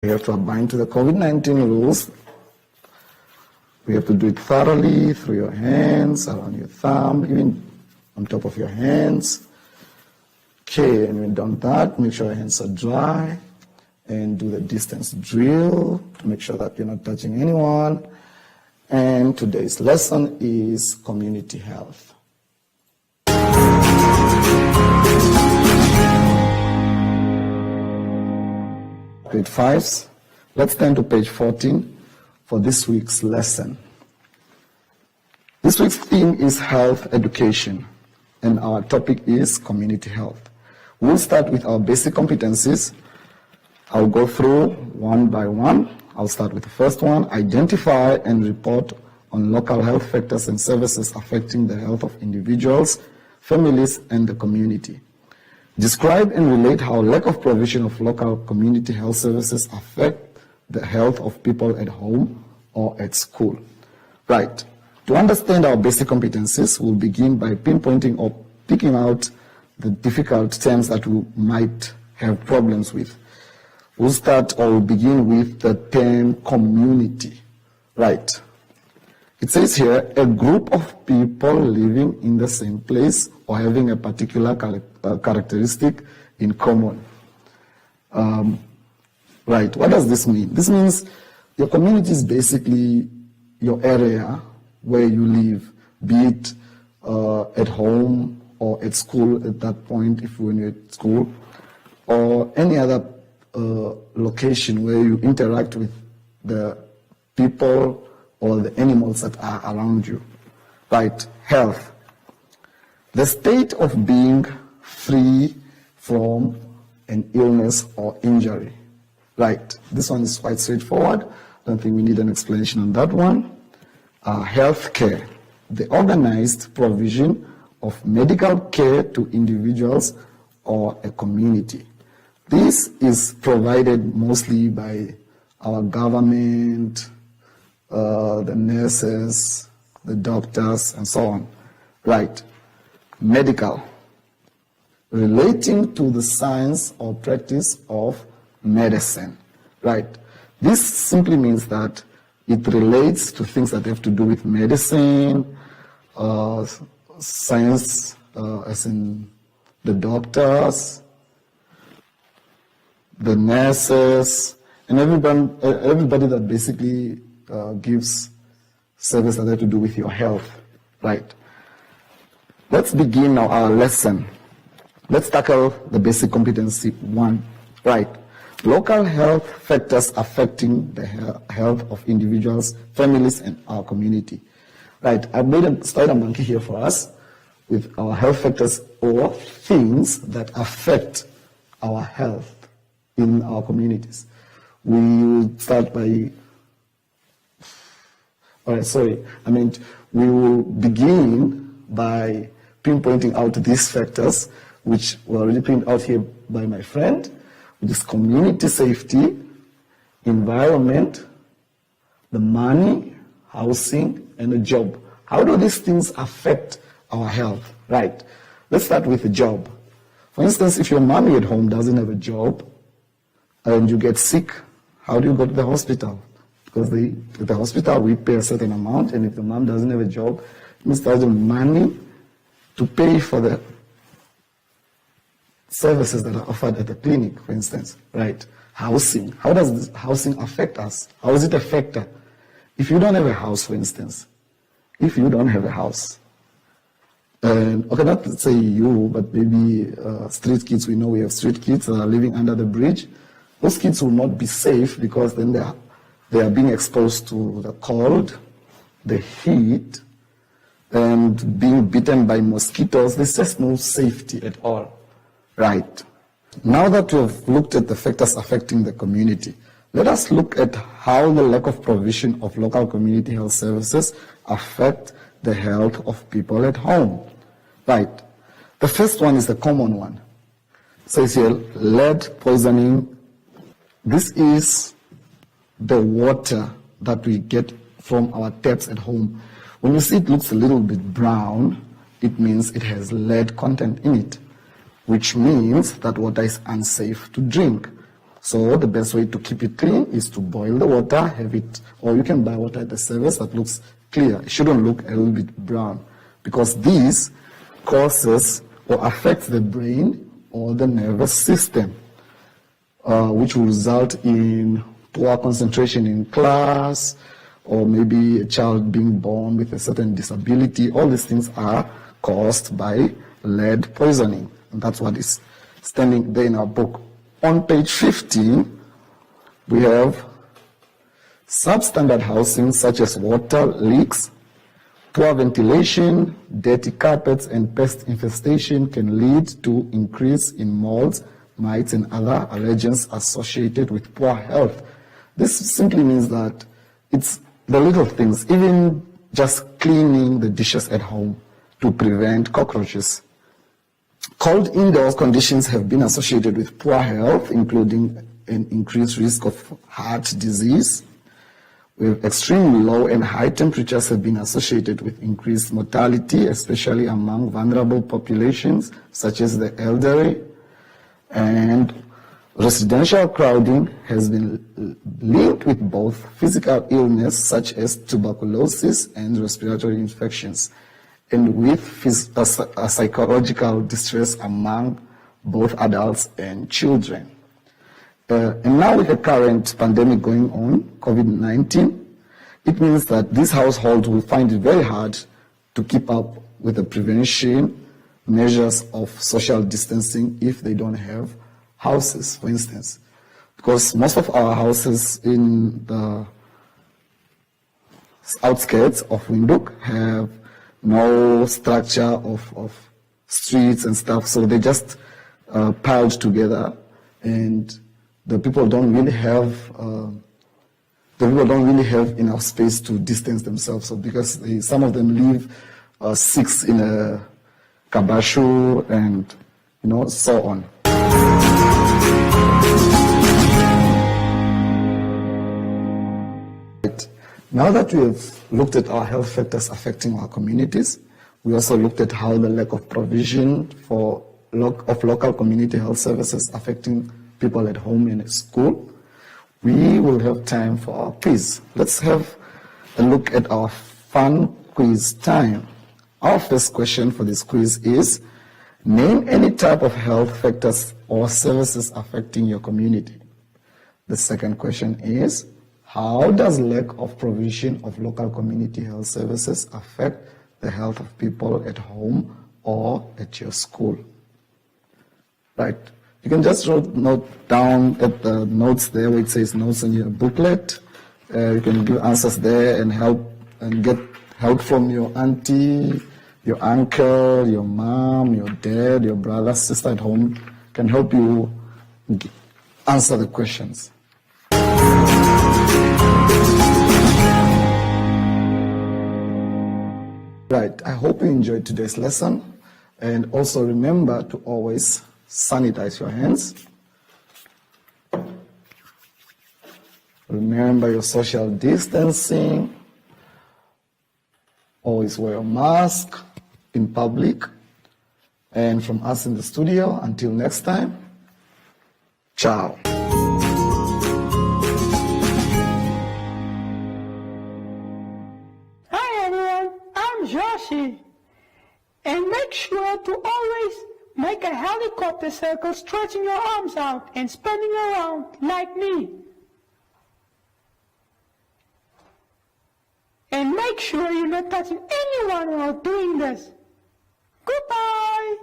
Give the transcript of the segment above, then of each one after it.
We have to abide to the COVID-19 rules. We have to do it thoroughly through your hands, around your thumb, even on top of your hands. Okay, and when done that, make sure your hands are dry and do the distance drill to make sure that you're not touching anyone. And today's lesson is community health. Grade 5s, let's turn to page 14 for this week's lesson. This week's theme is health education, and our topic is community health. We'll start with our basic competencies. I'll go through one by one. I'll start with the first one: identify and report on local health factors and services affecting the health of individuals, families, and the community. Describe and relate how lack of provision of local community health services affect the health of people at home or at school. Right. To understand our basic competencies, we'll begin by pinpointing or picking out the difficult terms that we might have problems with. We'll start or we'll begin with the term community. Right. It says here, a group of people living in the same place or having a particular characteristic in common. Right, what does this mean? This means your community is basically your area where you live, be it at home or at school at that point, if when you're at school, or any other location where you interact with the people or the animals that are around you. Right, health. The state of being free from an illness or injury. Right, this one is quite straightforward. Don't think we need an explanation on that one. Health care. The organized provision of medical care to individuals or a community. This is provided mostly by our government, the nurses, the doctors, and so on. Right. Medical. Relating to the science or practice of medicine. Right. This simply means that it relates to things that have to do with medicine, science, as in the doctors, the nurses, and everybody that basically gives service that have to do with your health. Right. Let's begin now our lesson. Let's tackle the basic competency 1. Right. Local health factors affecting the health of individuals, families, and our community. Right. I've made a spider monkey here for us with our health factors or things that affect our health in our communities. We will start by we will begin by pinpointing out these factors, which were already pinned out here by my friend, which is community safety, environment, the money, housing, and a job. How do these things affect our health? Right. Let's start with the job. For instance, if your mommy at home doesn't have a job and you get sick, how do you go to the hospital? Because at the hospital, we pay a certain amount, and if the mom doesn't have a job, it means there's money to pay for the services that are offered at the clinic, for instance. Right? Housing. How does this housing affect us? How does it affect us? If you don't have a house, for instance, if you don't have a house, and okay, not say you, but maybe street kids, we know we have street kids that are living under the bridge. Those kids will not be safe because then they are being exposed to the cold, the heat, and being bitten by mosquitoes. There's just no safety at all. Right. Now that we have looked at the factors affecting the community, let us look at how the lack of provision of local community health services affect the health of people at home. Right. The first one is the common one. It says here, lead poisoning. This is the water that we get from our taps at home. When you see it looks a little bit brown, it means it has lead content in it, which means that water is unsafe to drink. So the best way to keep it clean is to boil the water, have it, or you can buy water at the service that looks clear. It shouldn't look a little bit brown, because this causes or affects the brain or the nervous system, which will result in poor concentration in class, or maybe a child being born with a certain disability. All these things are caused by lead poisoning. And that's what is standing there in our book. On page 15, we have substandard housing such as water leaks, poor ventilation, dirty carpets, and pest infestation can lead to increase in molds, mites, and other allergens associated with poor health. This simply means that it's the little things, even just cleaning the dishes at home to prevent cockroaches. Cold indoor conditions have been associated with poor health, including an increased risk of heart disease. With extremely low and high temperatures have been associated with increased mortality, especially among vulnerable populations such as the elderly. And residential crowding has been linked with both physical illness such as tuberculosis and respiratory infections, and with psychological distress among both adults and children. And now with the current pandemic going on, COVID-19, it means that these households will find it very hard to keep up with the prevention measures of social distancing if they don't have houses, for instance. Because most of our houses in the outskirts of Windhoek have no structure of streets and stuff, so they just piled together, and the people don't really have enough space to distance themselves. So because some of them live 6 in a kabashu and so on. Now that we have looked at our health factors affecting our communities, we also looked at how the lack of provision of local community health services affecting people at home and at school. We will have time for our quiz. Let's have a look at our fun quiz time. Our first question for this quiz is, name any type of health factors or services affecting your community. The second question is, how does lack of provision of local community health services affect the health of people at home or at your school? Right. You can just note down at the notes there where it says notes on your booklet. You can give answers there and get help from your auntie, your uncle, your mom, your dad, your brother, sister at home can help you answer the questions. Right, I hope you enjoyed today's lesson, and also remember to always sanitize your hands. Remember your social distancing. Always wear a mask in public. And from us in the studio, until next time, ciao. Hi everyone, I'm Joshi. And make sure to always make a helicopter circle, stretching your arms out and spinning around like me. And make sure you're not touching anyone while doing this. Goodbye!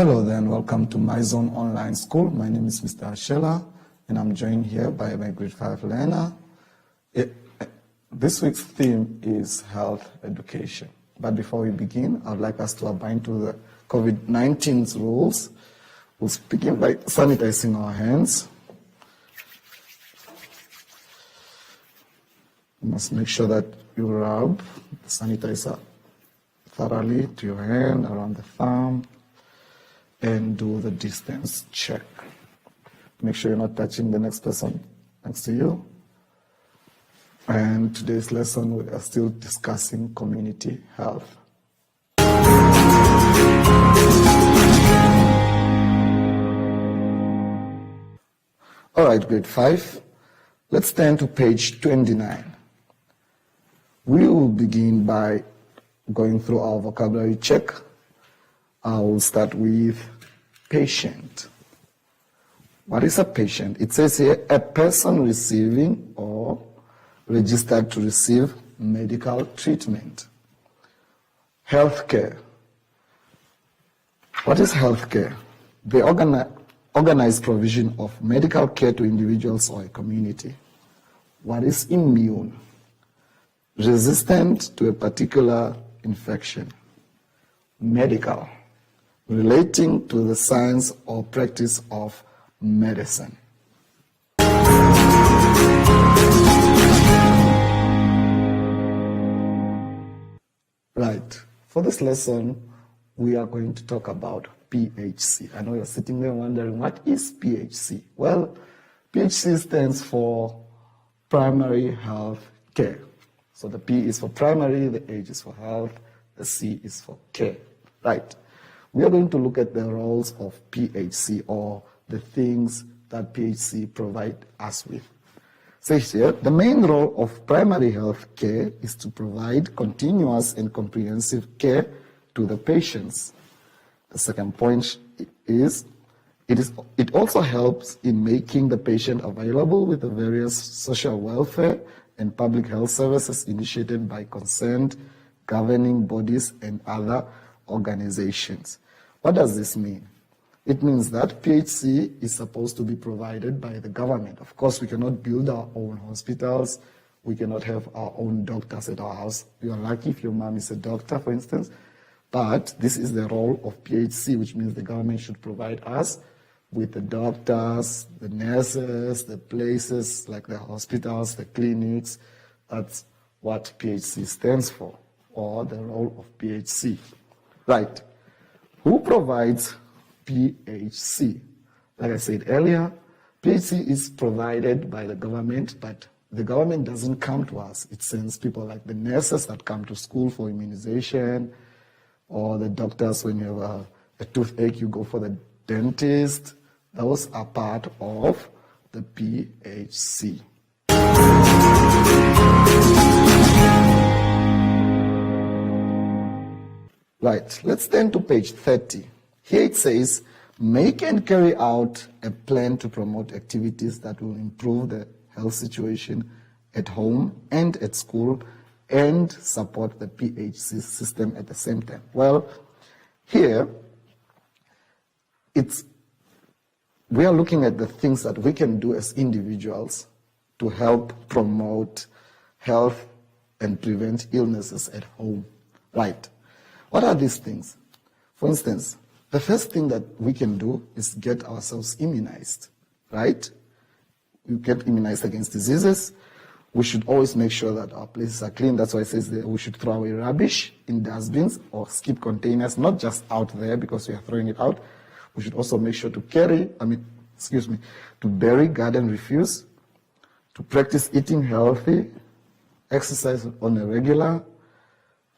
Hello there and welcome to My Zone Online School. My name is Mr. Ashela and I'm joined here by my grade 5 learner. This week's theme is health education. But before we begin, I would like us to abide to the COVID-19's rules. We'll begin by sanitizing our hands. You must make sure that you rub the sanitizer thoroughly to your hand, around the thumb, and do the distance check. Make sure you're not touching the next person next to you. And today's lesson, we are still discussing community health. All right, grade 5. Let's turn to page 29. We will begin by going through our vocabulary check. I will start with patient. What is a patient? It says here, a person receiving or registered to receive medical treatment. Healthcare. What is healthcare? The organized provision of medical care to individuals or a community. What is immune? Resistant to a particular infection. Medical. Relating to the science or practice of medicine. Right. For this lesson, we are going to talk about PHC. I know you're sitting there wondering, what is PHC? Well, PHC stands for primary health care. So the P is for primary, the H is for health, the C is for care. Right. We are going to look at the roles of PHC, or the things that PHC provide us with. Says here, the main role of primary health care is to provide continuous and comprehensive care to the patients. The second point is, it also helps in making the patient available with the various social welfare and public health services initiated by concerned governing bodies and other organizations. What does this mean? It means that PHC is supposed to be provided by the government. Of course, we cannot build our own hospitals. We cannot have our own doctors at our house. You are lucky if your mom is a doctor, for instance. But this is the role of PHC, which means the government should provide us with the doctors, the nurses, the places like the hospitals, the clinics. That's what PHC stands for, or the role of PHC. Right. Who provides PHC? Like I said earlier, PHC is provided by the government, but the government doesn't come to us. It sends people like the nurses that come to school for immunization, or the doctors when you have a toothache, you go for the dentist. Those are part of the PHC. Right, let's turn to page 30. Here it says, make and carry out a plan to promote activities that will improve the health situation at home and at school and support the PHC system at the same time. Well, here, we are looking at the things that we can do as individuals to help promote health and prevent illnesses at home. Right. What are these things? For instance, the first thing that we can do is get ourselves immunized, right? You get immunized against diseases. We should always make sure that our places are clean. That's why it says that we should throw away rubbish in dustbins or skip containers, not just out there because we are throwing it out. We should also make sure to to bury garden refuse, to practice eating healthy, exercise on a regular,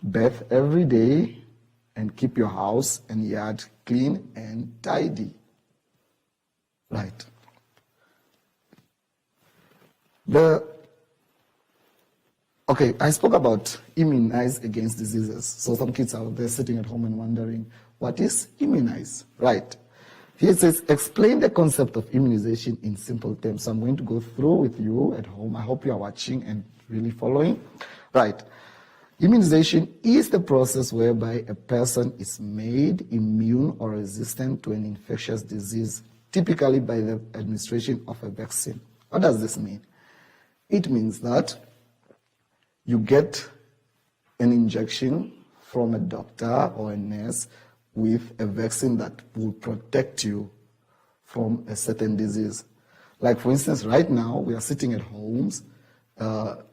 bath every day, and keep your house and yard clean and tidy. Right. I spoke about immunize against diseases. So some kids out there sitting at home and wondering, what is immunize? Right. Here it says, explain the concept of immunization in simple terms. So I'm going to go through with you at home. I hope you are watching and really following. Right. Immunization is the process whereby a person is made immune or resistant to an infectious disease, typically by the administration of a vaccine. What does this mean? It means that you get an injection from a doctor or a nurse with a vaccine that will protect you from a certain disease. Like, for instance, right now we are sitting at homes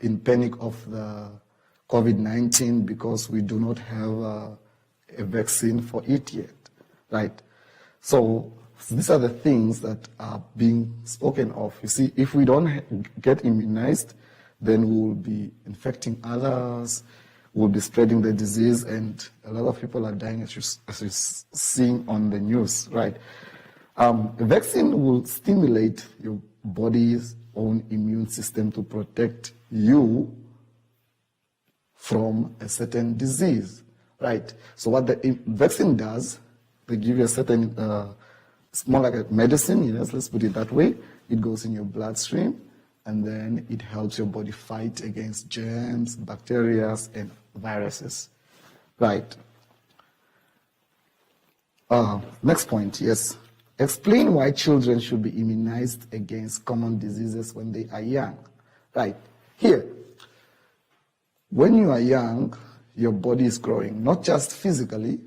in panic of the COVID-19 because we do not have a vaccine for it yet, right? So these are the things that are being spoken of. You see, if we don't get immunized, then we will be infecting others, we'll be spreading the disease, and a lot of people are dying, as you're seeing on the news, right? A vaccine will stimulate your body's own immune system to protect you from a certain disease, right? So what the vaccine does, they give you a certain, it's more like a medicine, yes, let's put it that way. It goes in your bloodstream, and then it helps your body fight against germs, bacteria, and viruses, right? Next point, yes. Explain why children should be immunized against common diseases when they are young, right? Here, when you are young, your body is growing, not just physically,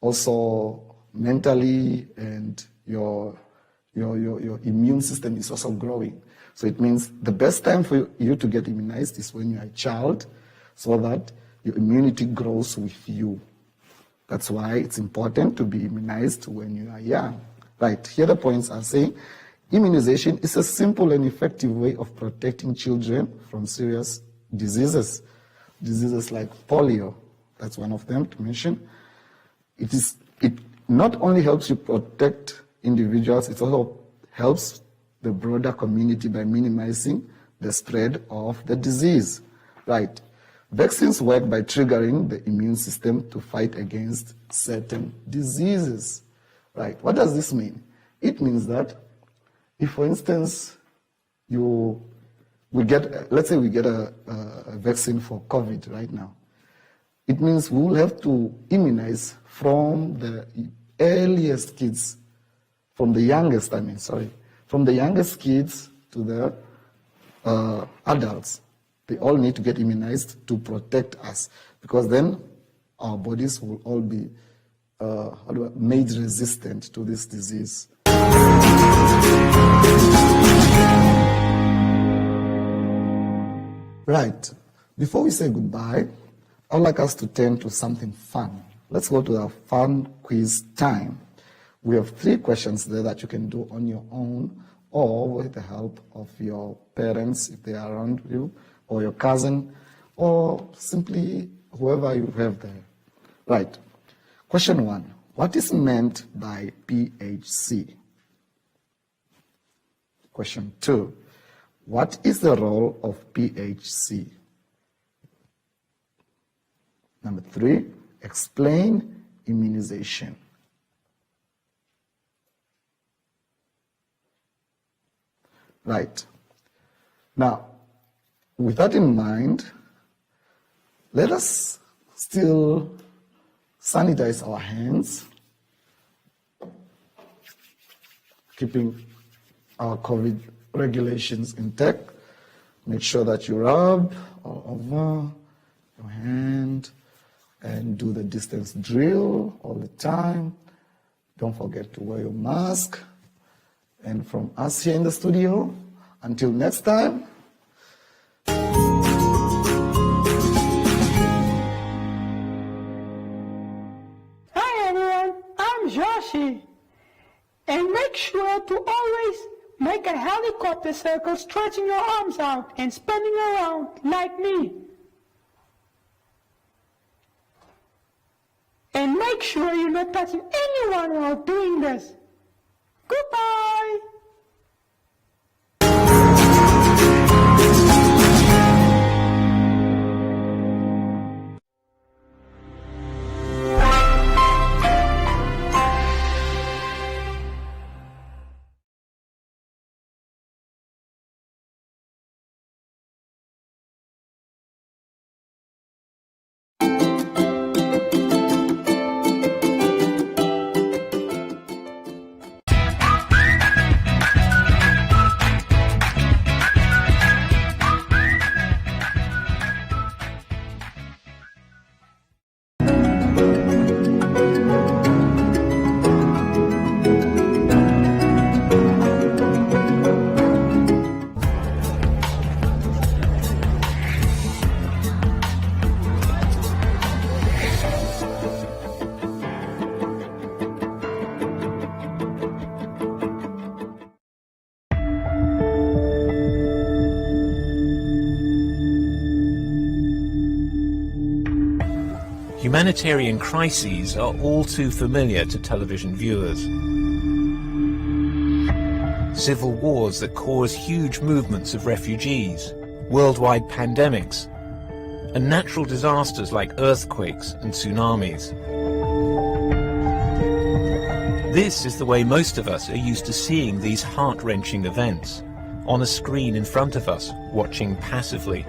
also mentally, and your immune system is also growing. So it means the best time for you to get immunized is when you are a child, so that your immunity grows with you. That's why it's important to be immunized when you are young. Right, here the points are saying immunization is a simple and effective way of protecting children from serious diseases. Diseases like polio, that's one of them to mention. It not only helps you protect individuals, it also helps the broader community by minimizing the spread of the disease. Right. Vaccines work by triggering the immune system to fight against certain diseases. Right. What does this mean? It means that if, for instance, let's say we get a vaccine for COVID right now, it means we will have to immunize from the earliest kids, from the youngest kids to the adults. They all need to get immunized to protect us, because then our bodies will all be made resistant to this disease. Right. Before we say goodbye, I'd like us to turn to something fun. Let's go to our fun quiz time. We have 3 questions there that you can do on your own, or with the help of your parents if they are around you, or your cousin, or simply whoever you have there. Right. Question 1. What is meant by PHC? Question 2. What is the role of PHC? Number 3. Explain immunization. Right. Now, with that in mind, let us still sanitize our hands, keeping our COVID regulations intact. Make sure that you rub all over your hand and do the distance drill all the time. Don't forget to wear your mask. And from us here in the studio, until next time, Hi everyone, I'm Joshi. And make sure to always make a helicopter circle, stretching your arms out and spinning around like me. And make sure you're not touching anyone while doing this. Goodbye! humanitarian crises are all too familiar to television viewers. Civil wars that cause huge movements of refugees, worldwide pandemics, and natural disasters like earthquakes and tsunamis. This is the way most of us are used to seeing these heart-wrenching events, on a screen in front of us, watching passively.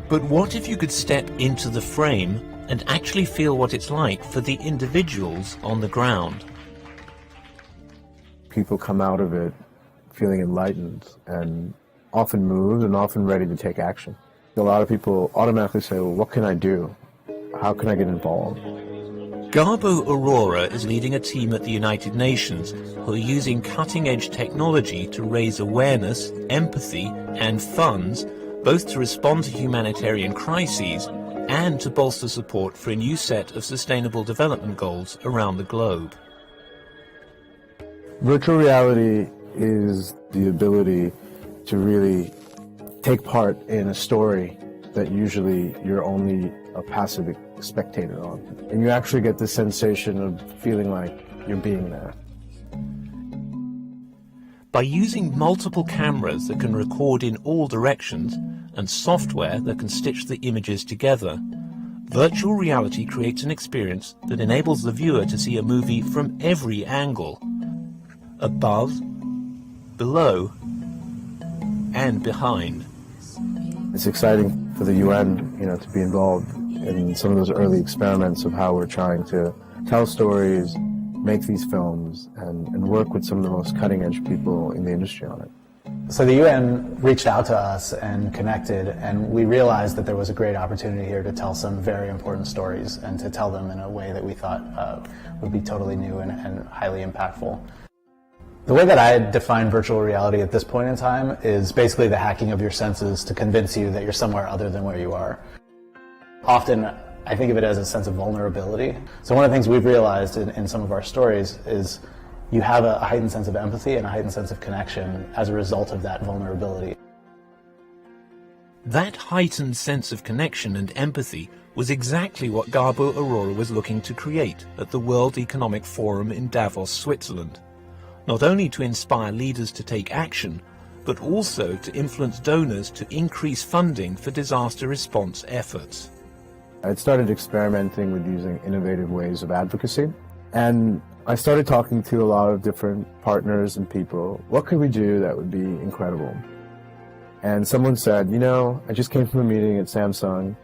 But what if you could step into the frame and actually feel what it's like for the individuals on the ground? People come out of it feeling enlightened and often moved and often ready to take action. A lot of people automatically say, well, what can I do? How can I get involved? Garbo Aurora is leading a team at the United Nations who are using cutting-edge technology to raise awareness, empathy and funds, both to respond to humanitarian crises and to bolster support for a new set of sustainable development goals around the globe. Virtual reality is the ability to really take part in a story that usually you're only a passive spectator on. And you actually get the sensation of feeling like you're being there. By using multiple cameras that can record in all directions and software that can stitch the images together, virtual reality creates an experience that enables the viewer to see a movie from every angle, above, below, and behind. It's exciting for the UN, to be involved in some of those early experiments of how we're trying to tell stories, make these films, and work with some of the most cutting-edge people in the industry on it. So the UN reached out to us and connected, and we realized that there was a great opportunity here to tell some very important stories and to tell them in a way that we thought would be totally new and highly impactful. The way that I define virtual reality at this point in time is basically the hacking of your senses to convince you that you're somewhere other than where you are. Often, I think of it as a sense of vulnerability. So one of the things we've realized in some of our stories is you have a heightened sense of empathy and a heightened sense of connection as a result of that vulnerability. That heightened sense of connection and empathy was exactly what Garbo Aurora was looking to create at the World Economic Forum in Davos, Switzerland. Not only to inspire leaders to take action, but also to influence donors to increase funding for disaster response efforts. I started experimenting with using innovative ways of advocacy, and I started talking to a lot of different partners and people. What could we do that would be incredible? And someone said, I just came from a meeting at Samsung,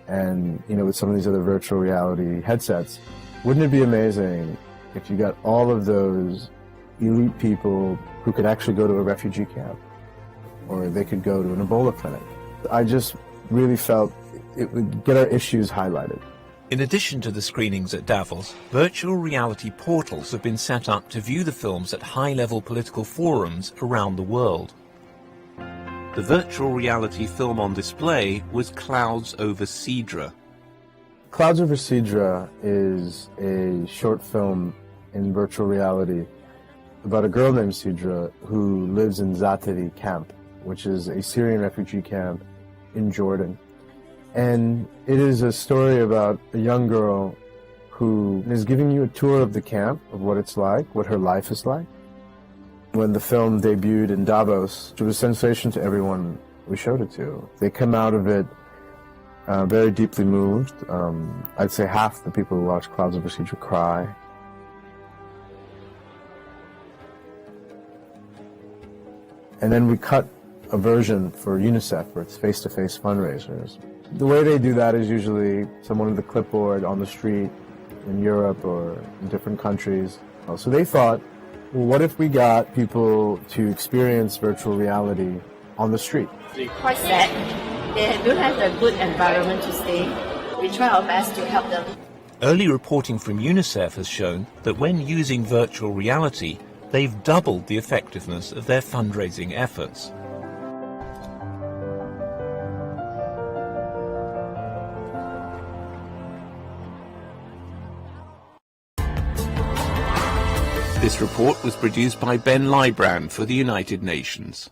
and with some of these other virtual reality headsets, wouldn't it be amazing if you got all of those elite people who could actually go to a refugee camp, or they could go to an Ebola clinic? I just really felt it would get our issues highlighted. In addition to the screenings at Davos, virtual reality portals have been set up to view the films at high-level political forums around the world. The virtual reality film on display was Clouds Over Sidra. Clouds Over Sidra is a short film in virtual reality about a girl named Sidra who lives in Zatari camp, which is a Syrian refugee camp in Jordan. And it is a story about a young girl who is giving you a tour of the camp, of what it's like, what her life is like. When the film debuted in Davos, it was a sensation to everyone we showed it to. They come out of it very deeply moved. I'd say half the people who watch Clouds Over Sidra cry. And then we cut a version for UNICEF, where it's face-to-face fundraisers. The way they do that is usually someone with a clipboard on the street in Europe or in different countries. So they thought, well, what if we got people to experience virtual reality on the street? Quite sad. They don't have a good environment to stay. We try our best to help them. Early reporting from UNICEF has shown that when using virtual reality, they've doubled the effectiveness of their fundraising efforts. This report was produced by Ben Lybrand for the United Nations.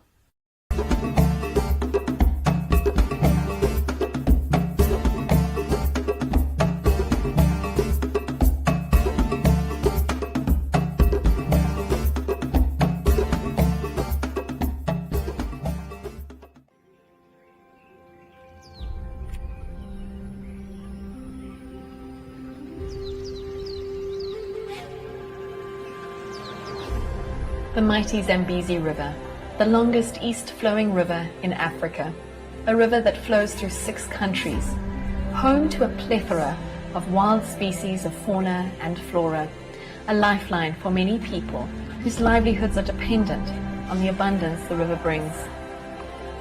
The mighty Zambezi River, the longest east-flowing river in Africa, a river that flows through 6 countries, home to a plethora of wild species of fauna and flora, a lifeline for many people whose livelihoods are dependent on the abundance the river brings.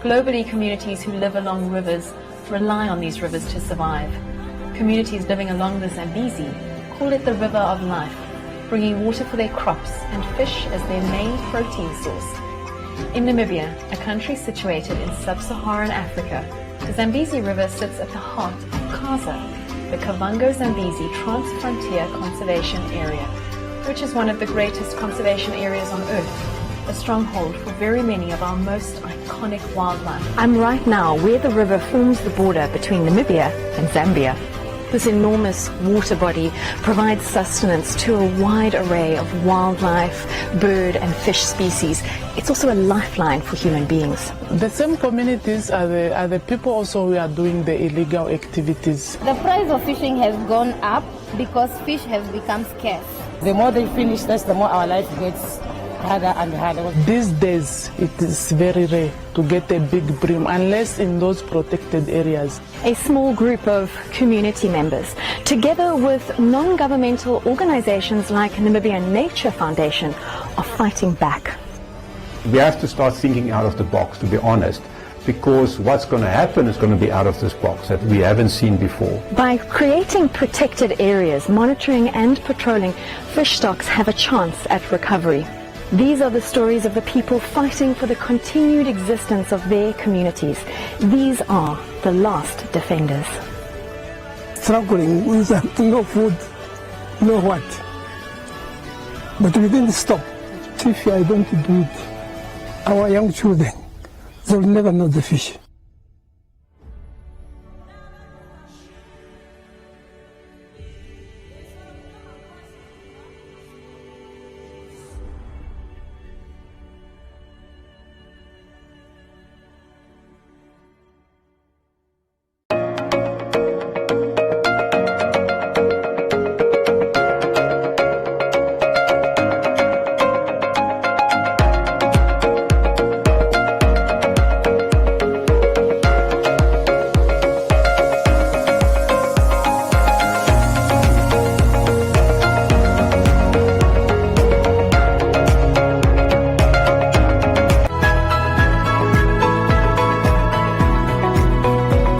Globally, communities who live along rivers rely on these rivers to survive. Communities living along the Zambezi call it the river of life, bringing water for their crops and fish as their main protein source. In Namibia, a country situated in sub-Saharan Africa, the Zambezi River sits at the heart of Kaza, the Kavango-Zambezi Trans-Frontier Conservation Area, which is one of the greatest conservation areas on Earth, a stronghold for very many of our most iconic wildlife. I'm right now where the river forms the border between Namibia and Zambia. This enormous water body provides sustenance to a wide array of wildlife, bird and fish species. It's also a lifeline for human beings. The same communities are the people also who are doing the illegal activities. The price of fishing has gone up because fish has become scarce. The more they finish us, the more our life gets harder and harder. These days, it is very rare to get a big bream unless in those protected areas. A small group of community members, together with non-governmental organizations like Namibian Nature Foundation, are fighting back. We have to start thinking out of the box, to be honest, because what's going to happen is going to be out of this box that we haven't seen before. By creating protected areas, monitoring and patrolling, fish stocks have a chance at recovery. These are the stories of the people fighting for the continued existence of their communities. These are the last defenders. Struggling with no food, no what. But we didn't stop. If I don't do it, our young children, they'll never know the fish.